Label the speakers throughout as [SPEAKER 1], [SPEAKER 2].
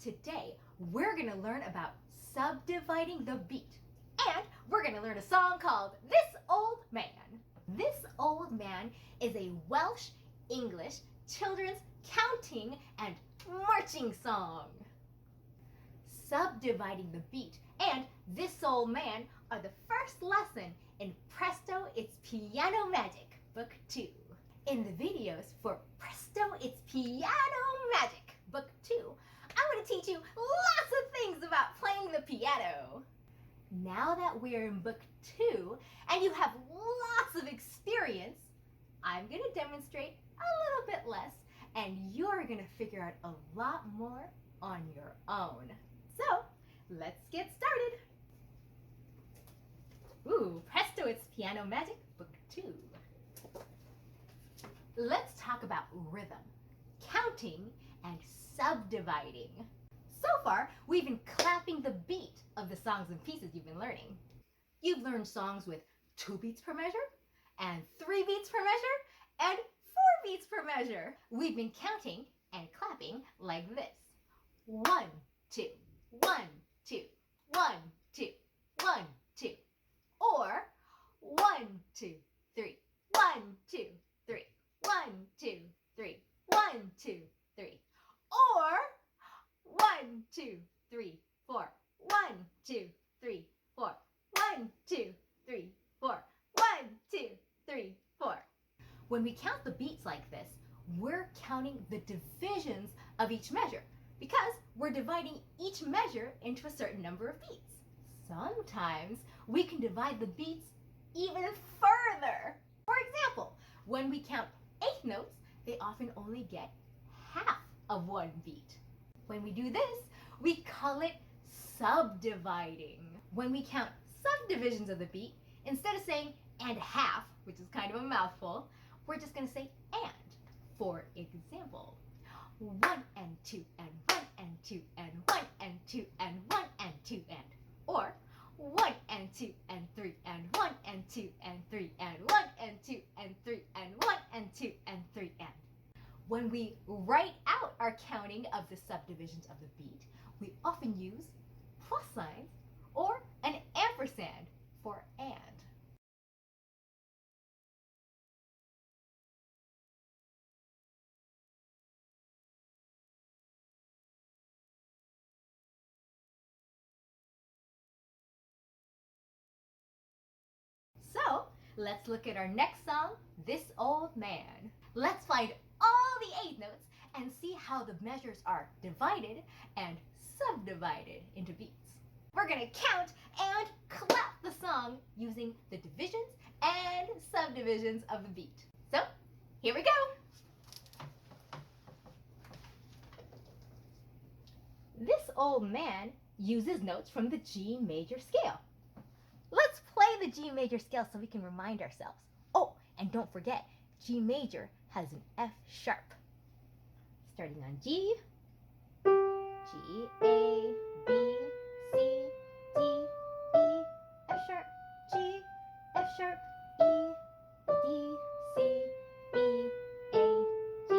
[SPEAKER 1] Today, we're going to learn about subdividing the beat. And we're going to learn a song called This Old Man. This Old Man is a Welsh, English, children's counting and marching song. Subdividing the beat and This Old Man are the first lesson in Presto, It's Piano Magic, Book 2. In the videos for Presto, It's Piano Magic, Book 2, I'm going to teach you lots of things about playing the piano. Now that we're in Book 2 and you have lots of experience, I'm going to demonstrate a little bit less and you're going to figure out a lot more on your own. So, let's get started. Ooh, Presto, It's Piano Magic, Book 2. Let's talk about rhythm, counting, and subdividing. So far, we've been clapping the beat of the songs and pieces you've been learning. You've learned songs with 2 beats per measure, and 3 beats per measure, and 4 beats per measure. We've been counting and clapping like this. 1, 2, 1, 2, 1, 2, 1, 2. Or 1, 2, 3, 1, 2, 3, 1, 2, 3, 1, 2, 3. Or 1, 2, 3, 4, 1, 2, 3, 4, 1, 2, 3, 4, 1, 2, 3, 4. When we count the beats like this, we're counting the divisions of each measure because we're dividing each measure into a certain number of beats. Sometimes we can divide the beats even further. For example, when we count 8 notes, they often only get half of 1 beat. When we do this, we call it subdividing. When we count subdivisions of the beat, instead of saying and half, which is kind of a mouthful, we're just going to say and. For example, 1 and 2 and 1 and 2 and 1 and 2 and 1 and 2 and. Or 1 and 2 and 3 and 1 and 2 and 3 and 1 and 2 and 3 and 1 and 2 and 3 and. When we write out our counting of the subdivisions of the beat, we often use plus signs or an ampersand for and. So, let's look at our next song, This Old Man. Let's find all the 8 notes and see how the measures are divided and subdivided into beats. We're going to count and clap the song using the divisions and subdivisions of the beat. So, here we go. This Old Man uses notes from the G major scale. Let's play the G major scale so we can remind ourselves. Oh, and don't forget, G major has an F sharp. Starting on G, G, A, B, C, D, E, F sharp, G, F sharp, E, D, C, E, A, G.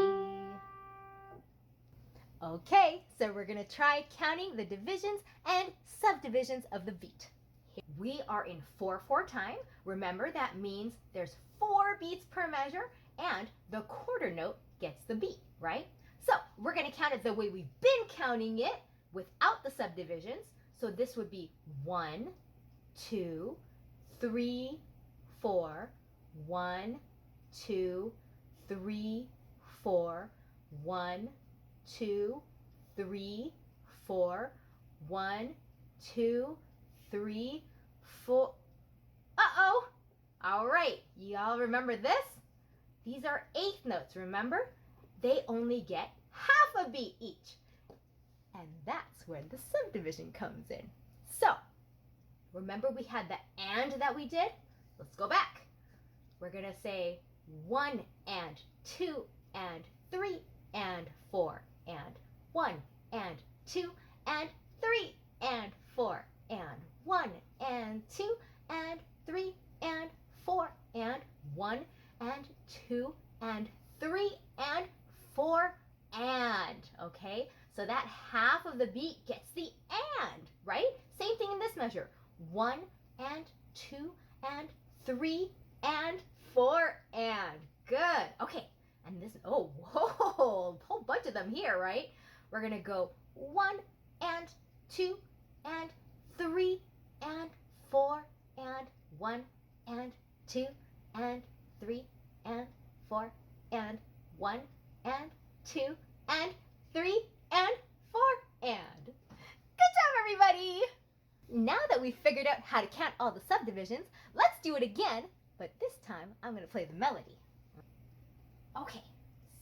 [SPEAKER 1] Okay, so we're going to try counting the divisions and subdivisions of the beat. We are in 4/4 time. Remember, that means there's 4 beats per measure and the quarter note gets the beat, right? So we're going to count it the way we've been counting it without the subdivisions. So this would be 1, 2, 3, 4, 1, 2, 3, 4, 1, 2, 3, 4, 1, 2, 3, 4. Uh-oh. All right, y'all remember this? These are 8th notes, remember? They only get half a beat each. And that's where the subdivision comes in. So, remember we had the and that we did? Let's go back. We're going to say 1 and 2 and 3 and 4 and 1 and 2 and 3 and 4 and 1 and 2 and 3 and 4 and 1 and 2 and 3 and 4 and. Okay, So that half of the beat gets the and, right? Same thing in this measure. 1 and 2 and 3 and 4 and. Good. Okay. And this, oh, whoa, a whole bunch of them here, right? We're going to go 1 and 2 and 3 and 4 and 1 and 2 and 3 and 4 and 1 and 2 and 3 and 4 and. Good job, everybody! Now that we've figured out how to count all the subdivisions, let's do it again, but this time I'm going to play the melody. Okay,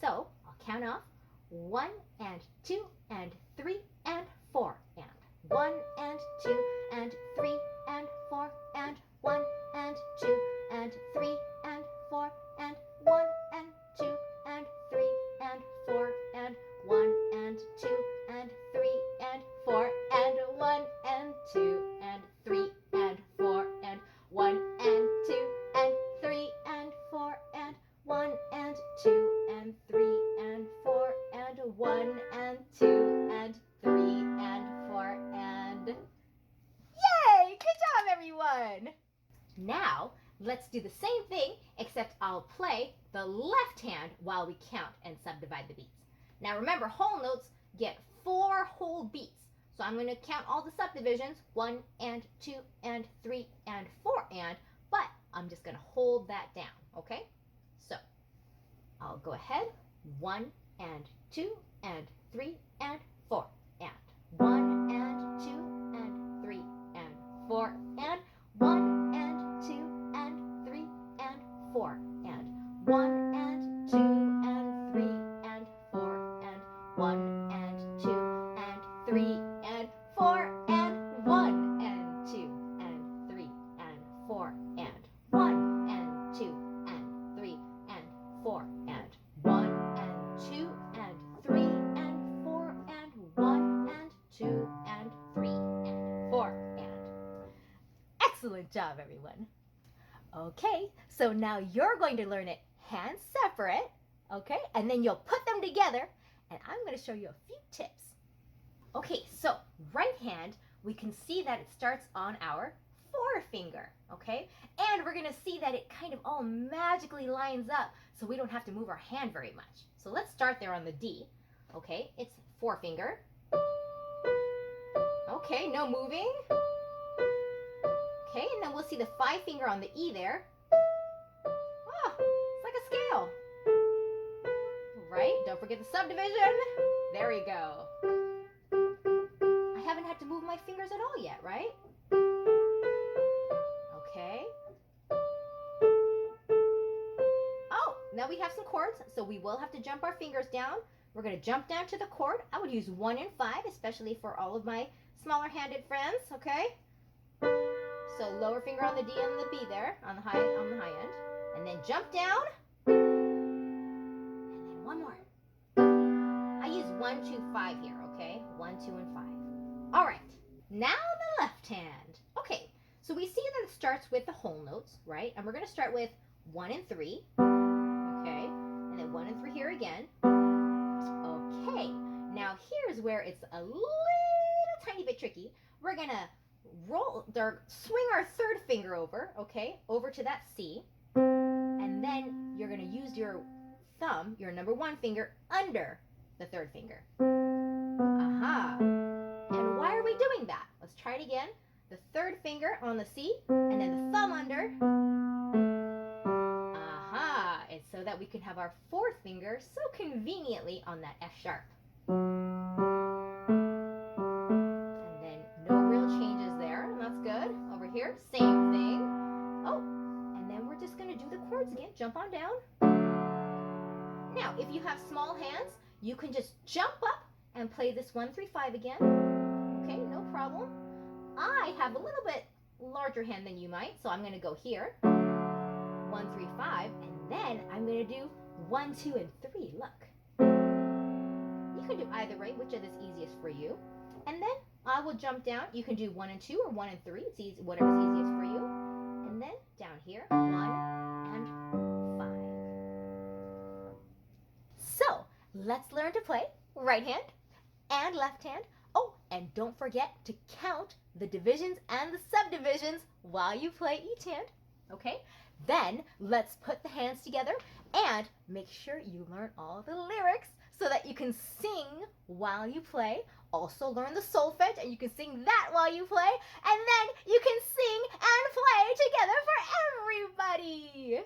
[SPEAKER 1] so I'll count off 1 and 2 and 3 and 4 and 1 and 2 and 3 and 4 and 1 and 2 and 3 and 4 and 1 and 2 and 3 and 4 and 1 and 2 and 3 and 4 and 1 and 2 and 3 and 4 and 1 and 2 and 3 and 4 and 1 and 2 and 3 and 4 and 1 and 2 and 3 and 4 and... Yay! Good job, everyone! Now, let's do the same thing, except I'll play the left hand while we count and subdivide the beats. Now remember, whole notes get 4 whole beats. So I'm going to count all the subdivisions, 1 and 2 and 3 and 4 and, but I'm just going to hold that down, okay? So I'll go ahead, 1 and 2 and 3 and 4 and 1 and 2 and 3 and 4 and 1 and 2 and 3 and 4 and 1 and 2 and 3 and 4 and 1 and 2 and 3 and 4 and 1 and 2 and 3 and 4 and 1 and 2 and 3 and 4 and 1 and 2 and 3 and 4 and 1 and 2 and 3 and 4 and. Excellent job, everyone. Okay, so now you're going to learn it hands separate, okay? And then you'll put them together, and I'm going to show you a few tips. Okay, so right hand, we can see that it starts on our forefinger, okay? And we're going to see that it kind of all magically lines up, so we don't have to move our hand very much. So let's start there on the D, okay? It's forefinger. Okay, no moving. Okay, and then we'll see the 5 finger on the E there. Oh, it's like a scale. Right, don't forget the subdivision. There we go. I haven't had to move my fingers at all yet, right? Okay. Oh, now we have some chords, so we will have to jump our fingers down. We're going to jump down to the chord. I would use 1 and 5, especially for all of my smaller-handed friends, okay? So lower finger on the D and the B there, on the high end. And then jump down. And then one more. I use 1, 2, 5 here, okay? 1, 2, and 5. All right, now the left hand. Okay, so we see that it starts with the whole notes, right? And we're going to start with 1 and 3, okay? And then 1 and 3 here again. Okay, now here's where it's a little tiny bit tricky. We're going to swing our 3rd finger over, okay, over to that C, and then you're going to use your thumb, your number 1 finger, under the 3rd finger. Aha! And why are we doing that? Let's try it again. The 3rd finger on the C, and then the thumb under. Aha! It's so that we can have our 4th finger so conveniently on that F sharp. Here, same thing. Oh, and then we're just going to do the chords again. Jump on down. Now, if you have small hands, you can just jump up and play this 1, 3, 5 again. Okay, no problem. I have a little bit larger hand than you might, so I'm going to go here. 1, 3, 5, and then I'm going to do 1, 2, and 3. Look. You can do either way, whichever is easiest for you. And then I will jump down. You can do 1 and 2 or 1 and 3. It's easy, whatever's easiest for you. And then down here, 1 and 5. So let's learn to play right hand and left hand. Oh, and don't forget to count the divisions and the subdivisions while you play each hand, okay? Then let's put the hands together and make sure you learn all the lyrics so that you can sing while you play. Also learn the solfege and you can sing that while you play, and then you can sing and play together for everybody.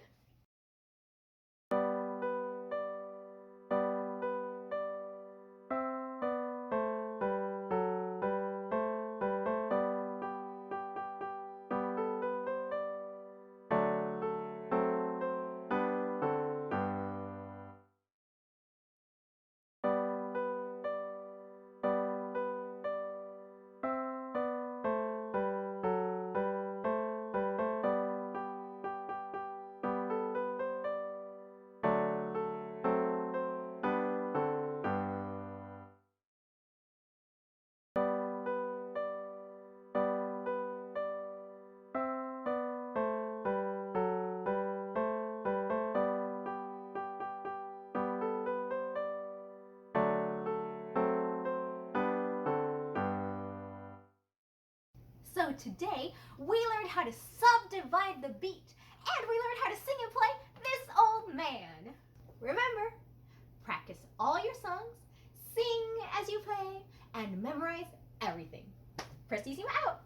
[SPEAKER 1] So today, we learned how to subdivide the beat, and we learned how to sing and play This Old Man. Remember, practice all your songs, sing as you play, and memorize everything. Prestissima out!